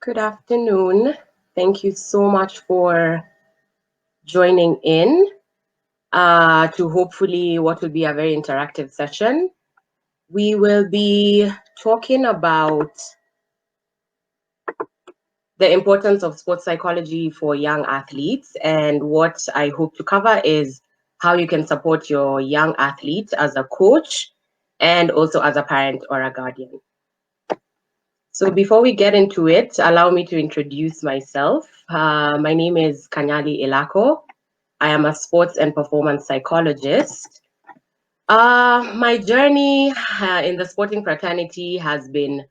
Good afternoon. Thank you so much for joining in to hopefully what will be a very interactive session. We will be talking about the importance of sports psychology for young athletes, and what I hope to cover is how you can support your young athlete as a coach and also as a parent or a guardian. So before we get into it, allow me to introduce myself. My name is Kanyali Ilako. I am a sports and performance psychologist. My journey in the sporting fraternity has been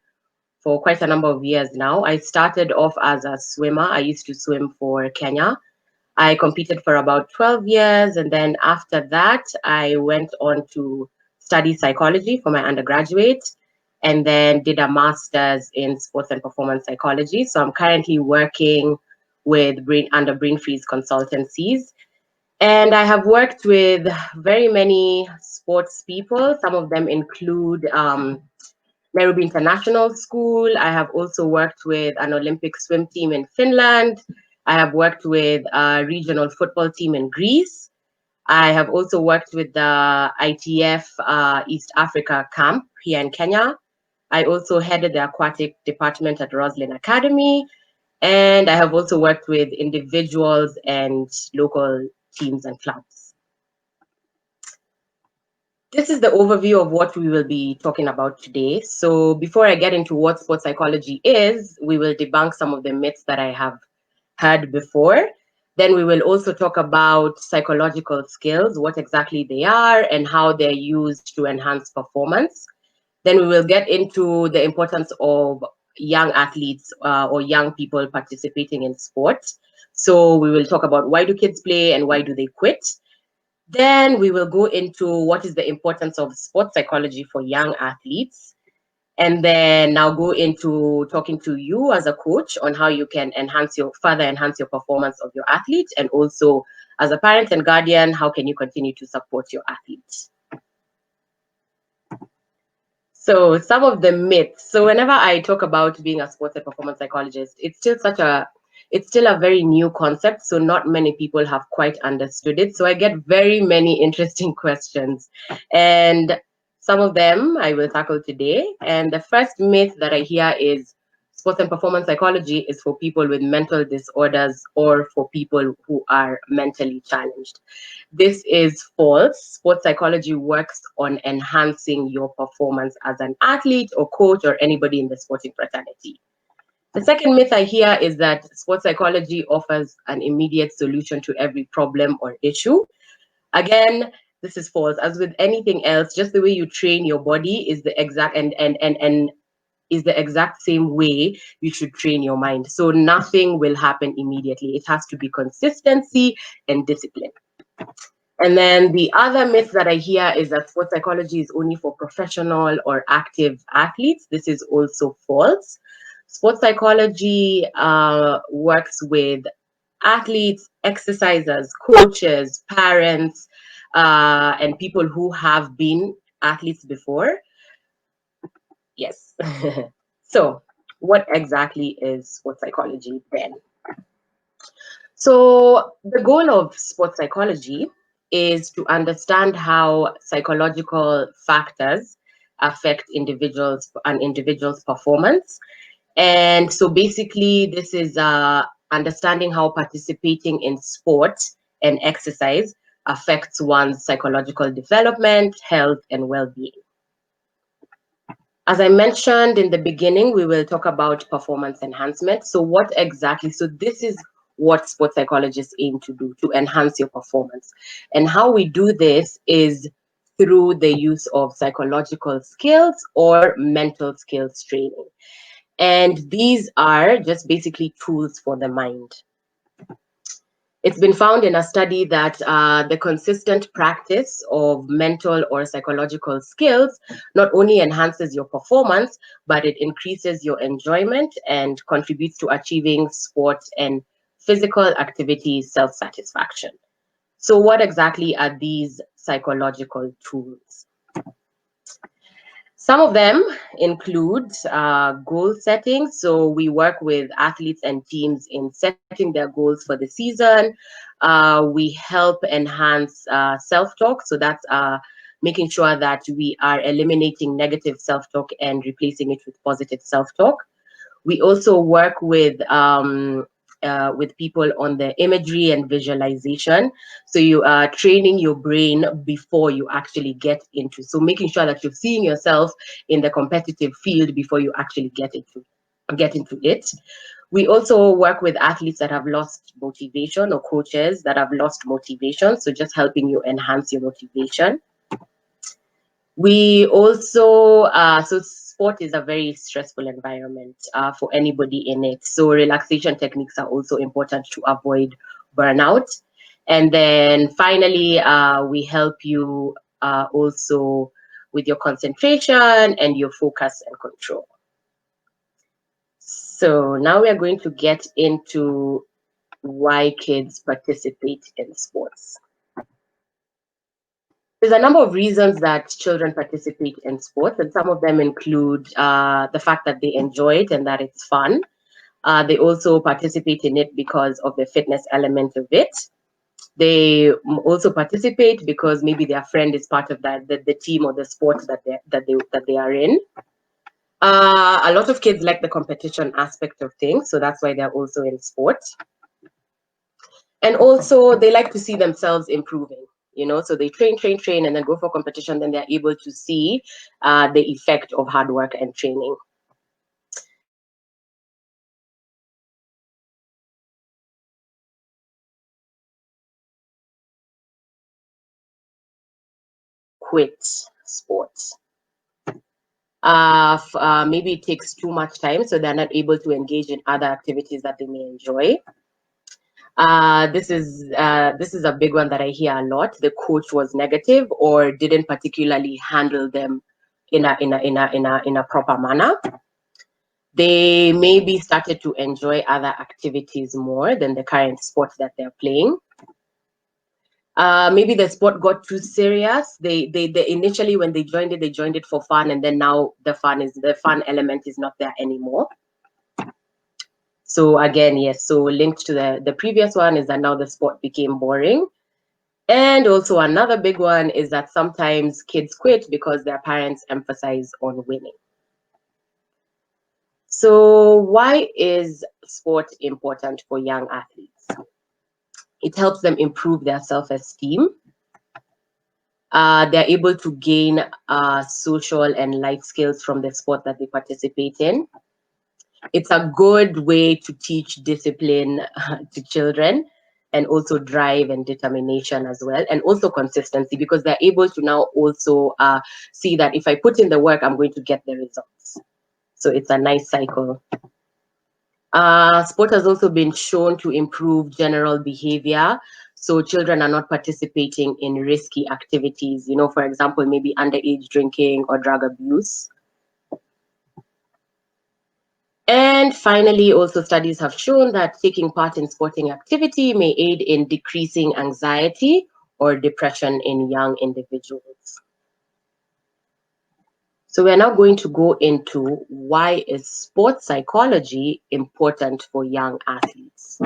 for quite a number of years now. I started off as a swimmer. I used to swim for Kenya. I competed for about 12 years, and then after that, I went on to study psychology for my undergraduate, and then did a master's in sports and performance psychology. So I'm currently working with under Brain Freeze consultancies, and I have worked with very many sports people. Some of them include Nairobi International School. I have also worked with an Olympic swim team in Finland. I have worked with a regional football team in Greece. I have also worked with the ITF East Africa camp here in Kenya. I also headed the aquatic department at Roslyn Academy. And I have also worked with individuals and local teams and clubs. This is the overview of what we will be talking about today. So before I get into what sports psychology is, we will debunk some of the myths that I have heard before. Then we will also talk about psychological skills, what exactly they are and how they're used to enhance performance. Then we will get into the importance of young athletes or young people participating in sports. So we will talk about why do kids play and why do they quit. Then we will go into what is the importance of sports psychology for young athletes. And then now go into talking to you as a coach on how you can further enhance your performance of your athlete. And also as a parent and guardian, how can you continue to support your athletes? So some of the myths. So whenever I talk about being a sports and performance psychologist, it's still a very new concept. So not many people have quite understood it. So I get very many interesting questions, and some of them I will tackle today. And the first myth that I hear is sports and performance psychology is for people with mental disorders or for people who are mentally challenged. This is false. Sports psychology works on enhancing your performance as an athlete or coach or anybody in the sporting fraternity. The second myth I hear is that sports psychology offers an immediate solution to every problem or issue. Again, this is false. As with anything else, just the way you train your body is the exact and is the exact same way you should train your mind. So nothing will happen immediately. It has to be consistency and discipline. And then the other myth that I hear is that sports psychology is only for professional or active athletes. This is also false. Sports psychology works with athletes, exercisers, coaches, parents, and people who have been athletes before. Yes. So what exactly is sports psychology then? So the goal of sports psychology is to understand how psychological factors affect individuals' performance. And so basically this is understanding how participating in sport and exercise affects one's psychological development, health, and well-being. As I mentioned in the beginning, we will talk about performance enhancement. So what exactly? So this is what sports psychologists aim to do, to enhance your performance. And how we do this is through the use of psychological skills or mental skills training. And these are just basically tools for the mind. It's been found in a study that the consistent practice of mental or psychological skills not only enhances your performance, but it increases your enjoyment and contributes to achieving sports and physical activity self-satisfaction. So what exactly are these psychological tools? Some of them include goal setting. So we work with athletes and teams in setting their goals for the season. We help enhance self-talk. So that's making sure that we are eliminating negative self-talk and replacing it with positive self-talk. We also work with people on the imagery and visualization. So you are training your brain before you actually get into. So making sure that you're seeing yourself in the competitive field before you actually get into it. We also work with athletes that have lost motivation or coaches that have lost motivation. So just helping you enhance your motivation. We also, so sport is a very stressful environment for anybody in it. So relaxation techniques are also important to avoid burnout. And then finally, we help you also with your concentration and your focus and control. So now we are going to get into why kids participate in sports. There's a number of reasons that children participate in sports, and some of them include the fact that they enjoy it and that it's fun. They also participate in it because of the fitness element of it. They also participate because maybe their friend is part of the team or the sport that they are in. A lot of kids like the competition aspect of things, so that's why they're also in sports. And also they like to see themselves improving, so they train and then go for competition, then they're able to see the effect of hard work and training. Quit sports. Maybe it takes too much time, so they're not able to engage in other activities that they may enjoy. This is a big one that I hear a lot. The coach was negative or didn't particularly handle them in a proper manner. They maybe started to enjoy other activities more than the current sport that they're playing. Maybe the sport got too serious. They initially, when they joined it for fun, and then now the fun element is not there anymore. So again, yes, so linked to the previous one is that now the sport became boring. And also another big one is that sometimes kids quit because their parents emphasize on winning. So why is sport important for young athletes? It helps them improve their self-esteem. They're able to gain social and life skills from the sport that they participate in. It's a good way to teach discipline to children, and also drive and determination as well, and also consistency, because they're able to now also see that if I put in the work, I'm going to get the results. So it's a nice cycle. Sport has also been shown to improve general behavior. So children are not participating in risky activities, for example, maybe underage drinking or drug abuse. And finally, also studies have shown that taking part in sporting activity may aid in decreasing anxiety or depression in young individuals. So we're now going to go into why is sports psychology important for young athletes.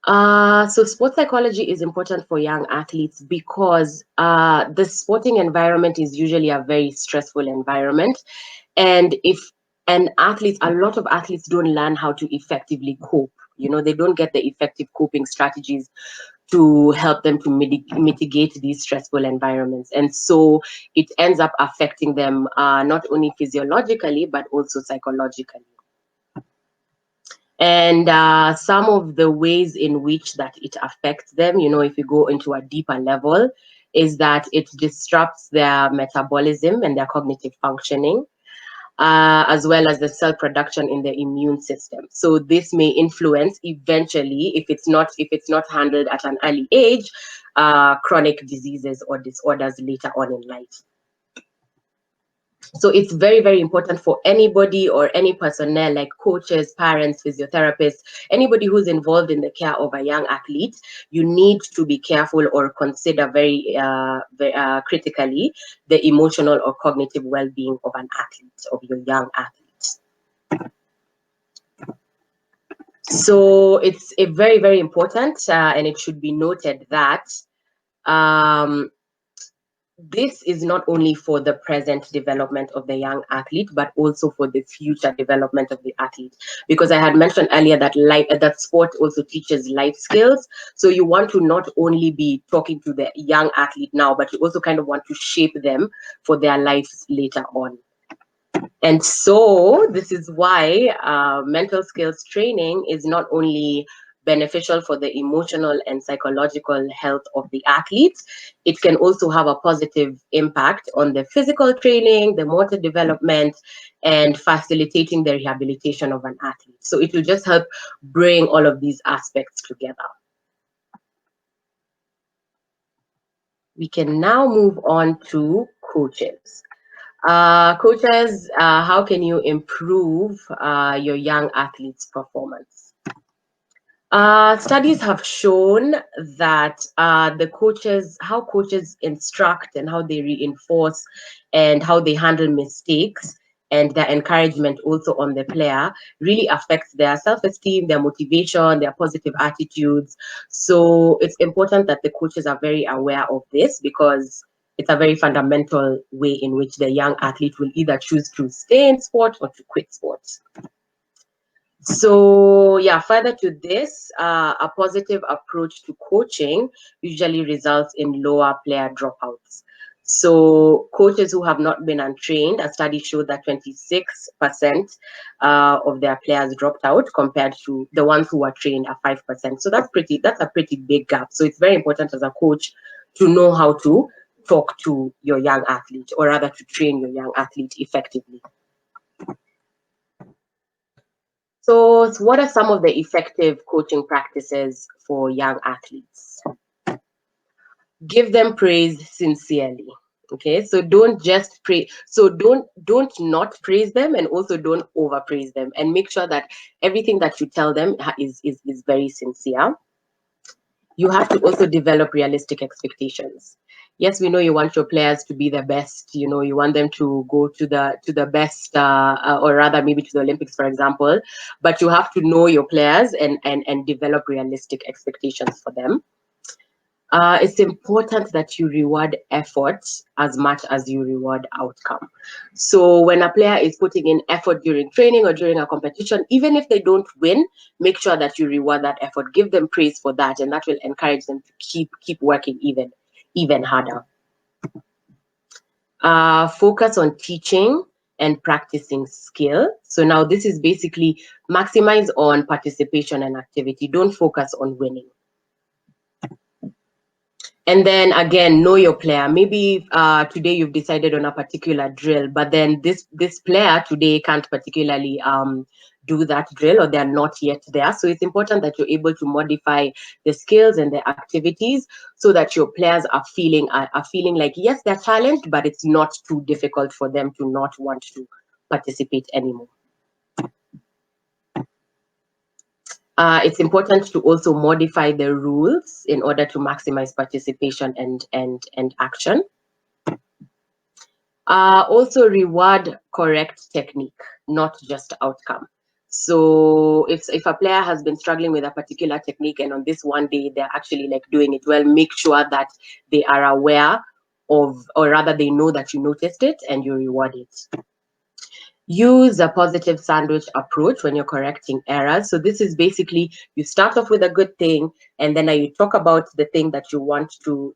So sports psychology is important for young athletes because the sporting environment is usually a very stressful environment. And a lot of athletes don't learn how to effectively cope. They don't get the effective coping strategies to help them to mitigate these stressful environments. And so it ends up affecting them not only physiologically, but also psychologically. And some of the ways in which that it affects them, if you go into a deeper level, is that it disrupts their metabolism and their cognitive functioning, as well as the cell production in the immune system. So this may influence eventually, if it's not handled at an early age, chronic diseases or disorders later on in life. So it's very, very important for anybody or any personnel like coaches, parents, physiotherapists, anybody who's involved in the care of a young athlete. You need to be careful or consider critically the emotional or cognitive well-being of an athlete, of your young athlete. So it's a very, very important, and it should be noted that um, this is not only for the present development of the young athlete, but also for the future development of the athlete. Because I had mentioned earlier that that sport also teaches life skills. So you want to not only be talking to the young athlete now, but you also kind of want to shape them for their lives later on. And so this is why mental skills training is not only beneficial for the emotional and psychological health of the athletes, it can also have a positive impact on the physical training, the motor development, and facilitating the rehabilitation of an athlete. So it will just help bring all of these aspects together. We can now move on to coaches. Coaches, how can you improve your young athletes' performance? Studies have shown that how coaches instruct and how they reinforce and how they handle mistakes and their encouragement also on the player really affects their self-esteem, their motivation, their positive attitudes. So it's important that the coaches are very aware of this, because it's a very fundamental way in which the young athlete will either choose to stay in sport or to quit sports. So yeah, further to this, a positive approach to coaching usually results in lower player dropouts. So coaches who have not been untrained, a study showed that 26% of their players dropped out compared to the ones who were trained at 5%. So that's a pretty big gap. So it's very important as a coach to know how to talk to your young athlete, or rather to train your young athlete effectively. So what are some of the effective coaching practices for young athletes? Give them praise sincerely. Okay, so don't just praise. So don't not praise them, and also don't overpraise them. And make sure that everything that you tell them is very sincere. You have to also develop realistic expectations. Yes, we know you want your players to be the best. You know, you want them to go to the best, or rather maybe to the Olympics, for example. But you have to know your players and develop realistic expectations for them. It's important that you reward effort as much as you reward outcome. So when a player is putting in effort during training or during a competition, even if they don't win, make sure that you reward that effort. Give them praise for that, and that will encourage them to keep working even harder. Focus on teaching and practicing skill. So now this is basically maximize on participation and activity. Don't focus on winning. And then again, know your player. Maybe today you've decided on a particular drill, but then this player today can't particularly do that drill, or they're not yet there. So it's important that you're able to modify the skills and the activities so that your players are feeling like, yes, they're challenged, but it's not too difficult for them to not want to participate anymore. It's important to also modify the rules in order to maximize participation and action. Also reward correct technique, not just outcome. So if a player has been struggling with a particular technique, and on this one day they're actually like doing it well, make sure that they are aware of, or rather they know that you noticed it and you reward it. Use a positive sandwich approach when you're correcting errors. So this is basically, you start off with a good thing, and then now you talk about the thing that you want to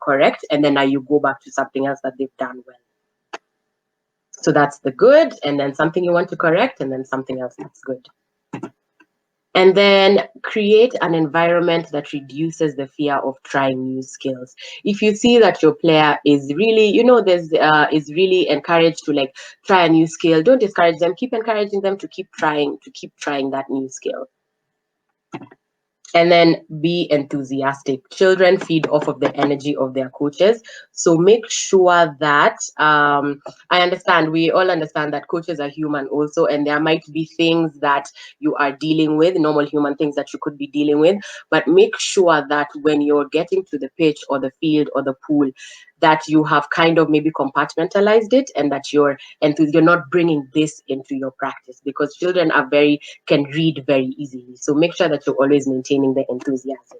correct, and then now you go back to something else that they've done well. So that's the good, and then something you want to correct, and then something else that's good. And then create an environment that reduces the fear of trying new skills. If you see that your player is really, is really encouraged to like try a new skill, don't discourage them. Keep encouraging them to keep trying that new skill. And then be enthusiastic. Children feed off of the energy of their coaches. So make sure that we all understand that coaches are human also, and there might be things that you are dealing with, normal human things that you could be dealing with. But make sure that when you're getting to the pitch or the field or the pool, that you have kind of maybe compartmentalized it, and that you're not bringing this into your practice, because children can read very easily. So make sure that you're always maintaining the enthusiasm.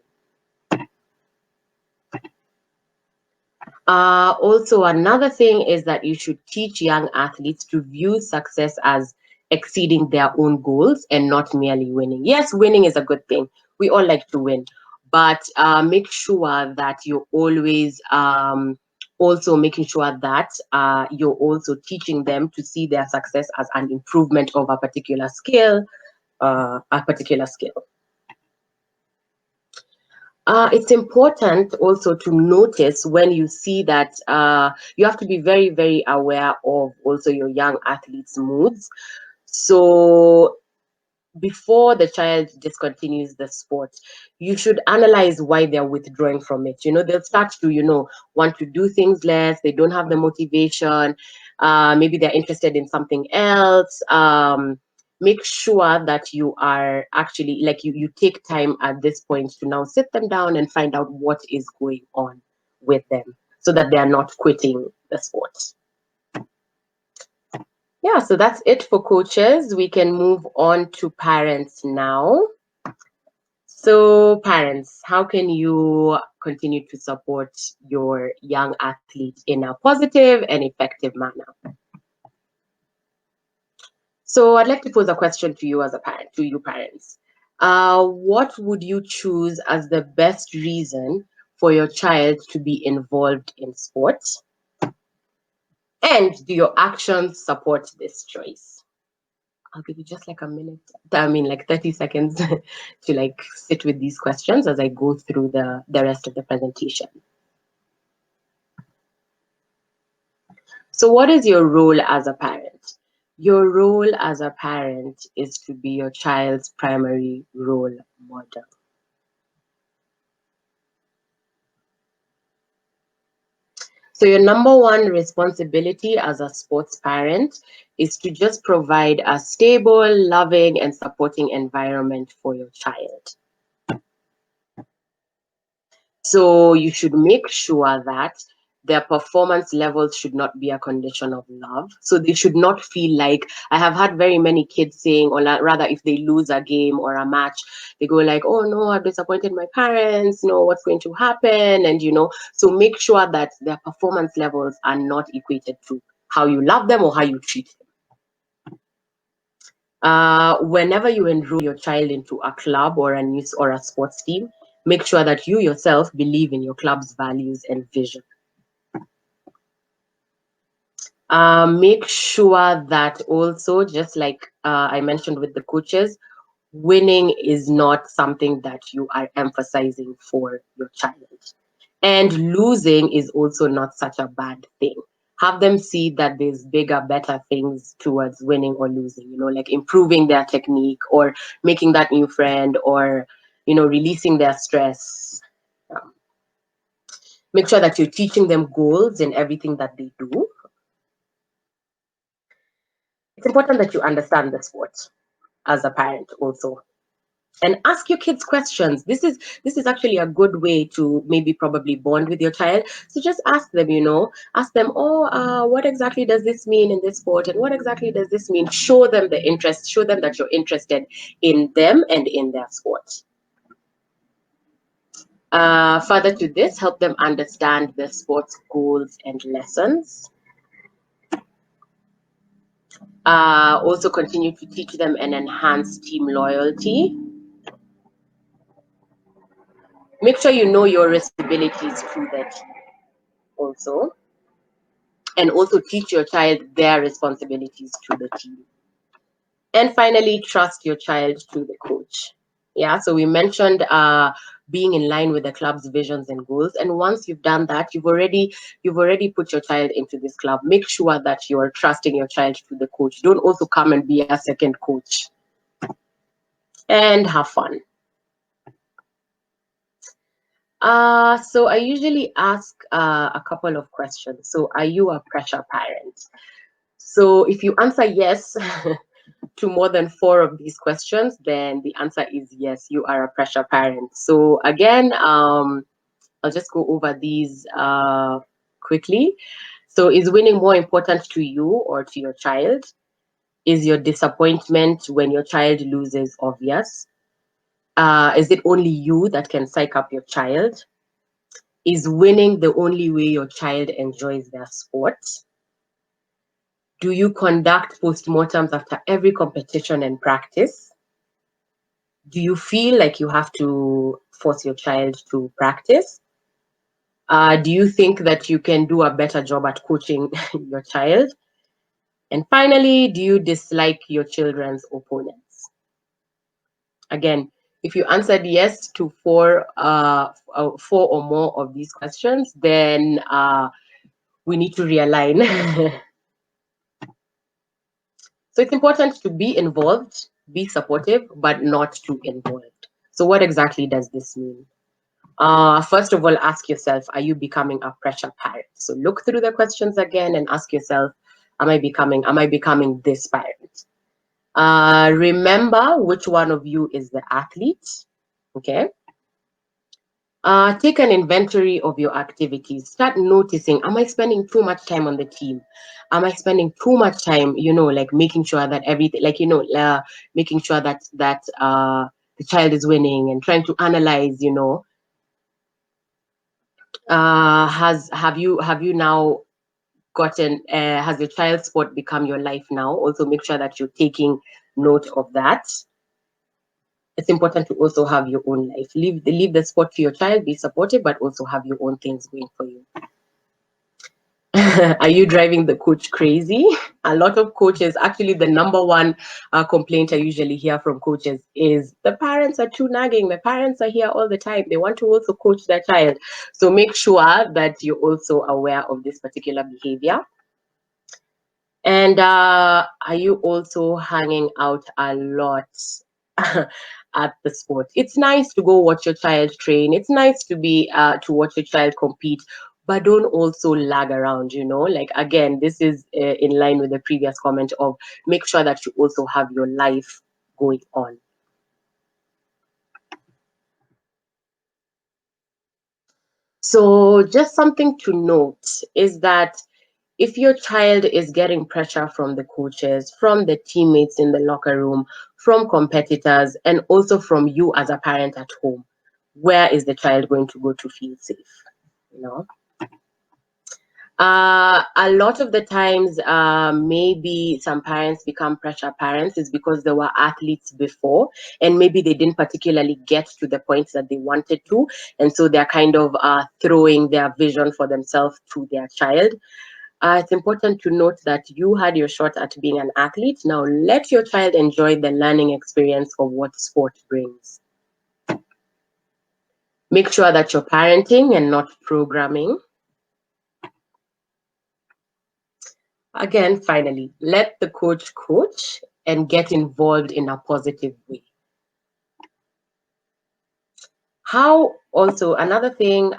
Also, another thing is that you should teach young athletes to view success as exceeding their own goals and not merely winning. Yes, winning is a good thing. We all like to win, but make sure that you're always also making sure that you're also teaching them to see their success as an improvement of a particular skill. It's important also to notice when you see that you have to be very, very aware of also your young athletes' moods. So before the child discontinues the sport, you should analyze why they're withdrawing from it. They'll start to, want to do things less. They don't have the motivation. Maybe they're interested in something else. Make sure that you are actually, like, you take time at this point to now sit them down and find out what is going on with them, so that they are not quitting the sport. Yeah, so that's it for coaches. We can move on to parents now. So parents, how can you continue to support your young athlete in a positive and effective manner? So I'd like to pose a question to you as a parent, to you parents. What would you choose as the best reason for your child to be involved in sports? And do your actions support this choice? I'll give you just like a minute, like 30 seconds to like sit with these questions as I go through the rest of the presentation. So what is your role as a parent? Your role as a parent is to be your child's primary role model. So your number one responsibility as a sports parent is to just provide a stable, loving, and supporting environment for your child. So you should make sure that their performance levels should not be a condition of love. So they should not feel like, I have had very many kids saying, or rather if they lose a game or a match, they go like, oh no, I've disappointed my parents, no, what's going to happen? And so make sure that their performance levels are not equated to how you love them or how you treat them. Whenever you enroll your child into a club or a sports team, make sure that you yourself believe in your club's values and vision. Make sure that also, just like I mentioned with the coaches, winning is not something that you are emphasizing for your child. And losing is also not such a bad thing. Have them see that there's bigger, better things towards winning or losing, like improving their technique or making that new friend or, releasing their stress. Make sure that you're teaching them goals in everything that they do. It's important that you understand the sport as a parent also, and ask your kids questions. This is actually a good way to maybe probably bond with your child. So just ask them, oh, what exactly does this mean in this sport, and what exactly does this mean? Show them the interest, show them that you're interested in them and in their sport. Further to this, help them understand the sport's goals and lessons. Also continue to teach them and enhance team loyalty. Make sure you know your responsibilities through that also. And also teach your child their responsibilities to the team. And finally, trust your child to the coach. Yeah, so we mentioned being in line with the club's visions and goals. And once you've done that, you've already put your child into this club. Make sure that you're trusting your child to the coach. Don't also come and be a second coach. And have fun. So I usually ask a couple of questions. So are you a pressure parent? So if you answer yes to more than four of these questions, then the answer is yes, you are a pressure parent. So again, I'll just go over these quickly. So is winning more important to you or to your child? Is your disappointment when your child loses obvious? Is it only you that can psych up your child? Is winning the only way your child enjoys their sport? Do you conduct postmortems after every competition and practice? Do you feel like you have to force your child to practice? Do you think that you can do a better job at coaching your child? And finally, do you dislike your children's opponents? Again, if you answered yes to four or more of these questions, then we need to realign. So it's important to be involved, be supportive, but not too involved. So what exactly does this mean? First of all, ask yourself, are you becoming a pressure parent? So look through the questions again and ask yourself, am I becoming this parent? Remember which one of you is the athlete. Okay. Take an inventory of your activities. Start noticing, am I spending too much time on the team? Am I spending too much time, like making sure that everything, making sure that the child is winning and trying to analyze, have you now gotten has your child's sport become your life now? Also make sure that you're taking note of that. It's important to also have your own life. Leave the sport to your child, be supportive, but also have your own things going for you. Are you driving the coach crazy? A lot of coaches, actually, the number one complaint I usually hear from coaches is the parents are too nagging. The parents are here all the time. They want to also coach their child. So make sure that you're also aware of this particular behavior. And are you also hanging out a lot at the sport? It's nice to go watch your child train. It's nice to watch your child compete, but don't also lag around. Like again, this is in line with the previous comment of make sure that you also have your life going on. So just something to note is that if your child is getting pressure from the coaches, from the teammates in the locker room, from competitors, and also from you as a parent at home, where is the child going to go to feel safe? You know, a lot of the times, maybe some parents become pressure parents is because they were athletes before, and maybe they didn't particularly get to the points that they wanted to, and so they're kind of throwing their vision for themselves to their child. It's important to note that you had your shot at being an athlete. Now let your child enjoy the learning experience of what sport brings. Make sure that you're parenting and not programming. Again, finally, let the coach coach and get involved in a positive way. How also another thing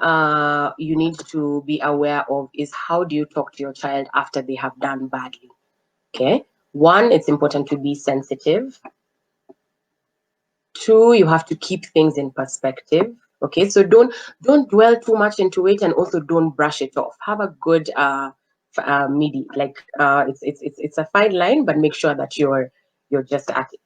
you need to be aware of is how do you talk to your child after they have done badly? Okay. One, it's important to be sensitive. Two, you have to keep things in perspective. Okay, so don't dwell too much into it, and also don't brush it off. Have a good midi. Like it's a fine line, but make sure that you're just at it.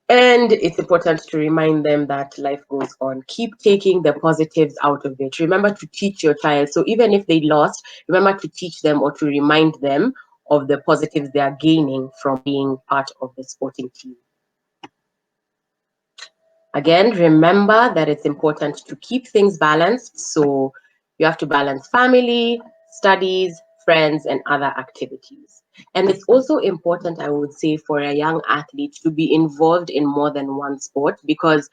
And it's important to remind them that life goes on. Keep taking the positives out of it. Remember to teach your child. So even if they lost, remember to teach them or to remind them of the positives they are gaining from being part of the sporting team. Again, remember that it's important to keep things balanced. So you have to balance family, studies, friends, and other activities. And it's also important, I would say, for a young athlete to be involved in more than one sport because,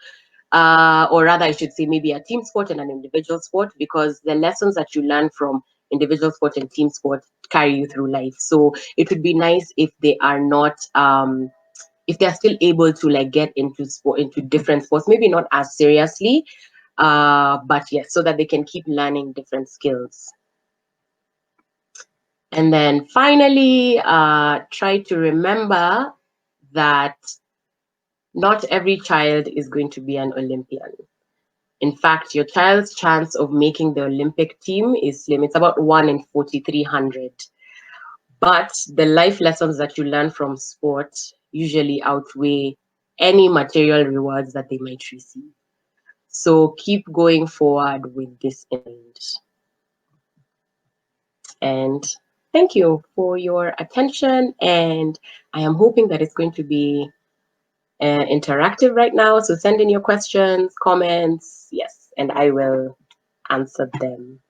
or rather, I should say, maybe a team sport and an individual sport, because the lessons that you learn from individual sport and team sport carry you through life. So it would be nice if they are not if they're still able to like get into different sports, maybe not as seriously, But yes, so that they can keep learning different skills. And then finally, try to remember that not every child is going to be an Olympian. In fact, your child's chance of making the Olympic team is slim. It's about 1 in 4,300. But the life lessons that you learn from sport usually outweigh any material rewards that they might receive. So keep going forward with this in mind. And thank you for your attention. And I am hoping that it's going to be interactive right now. So send in your questions, comments, yes, and I will answer them.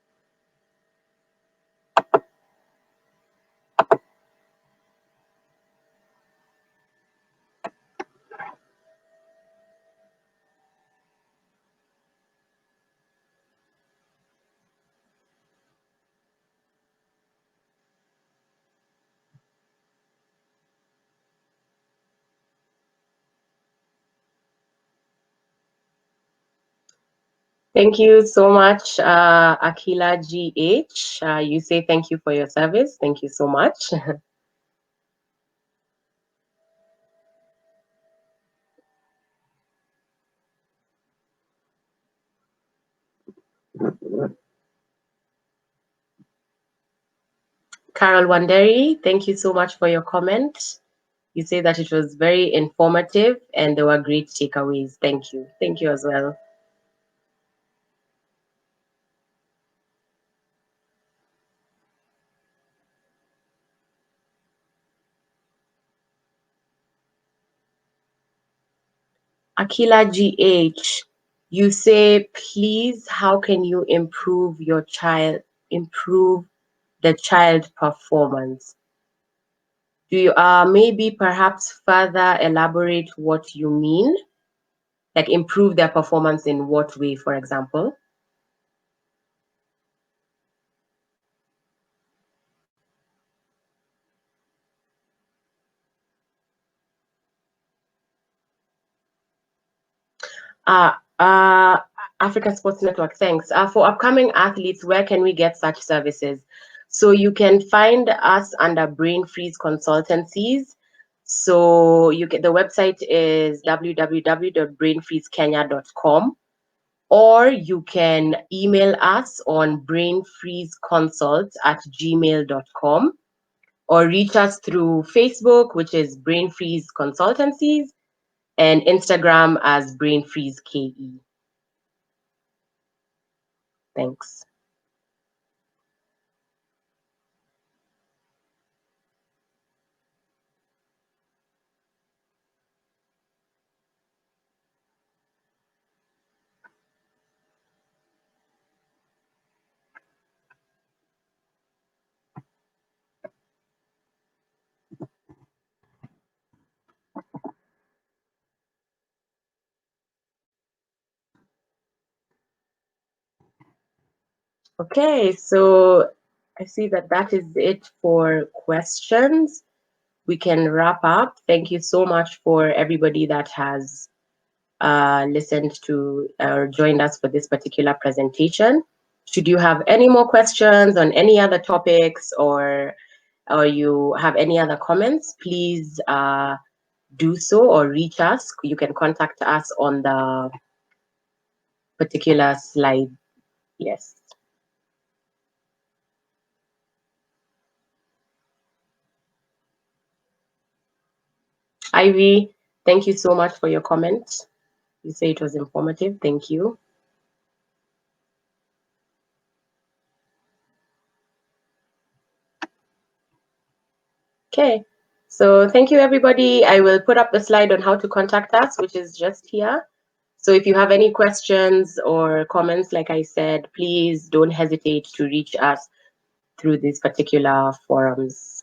Thank you so much, Akila GH. You say thank you for your service. Thank you so much. Carol Wanderi, thank you so much for your comment. You say that it was very informative and there were great takeaways. Thank you. Thank you as well. Akila GH, you say, please, how can you improve the child performance? Do you maybe perhaps further elaborate what you mean? Like improve their performance in what way, for example? Uh, uh, African Sports Network, thanks. For upcoming athletes, where can we get such services? So you can find us under Brain Freeze Consultancies. So the website is www.brainfreezekenya.com, or you can email us on brainfreezeconsult@gmail.com, or reach us through Facebook, which is Brain Freeze Consultancies, and Instagram as Brain Freeze KE. Thanks. Okay, so I see that that is it for questions. We can wrap up. Thank you so much for everybody that has listened to or joined us for this particular presentation. Should you have any more questions on any other topics, or you have any other comments, please do so or reach us. You can contact us on the particular slide. Yes. Ivy, thank you so much for your comment. You say it was informative. Thank you. Okay. So thank you, everybody. I will put up the slide on how to contact us, which is just here. So if you have any questions or comments, like I said, please don't hesitate to reach us through these particular forums.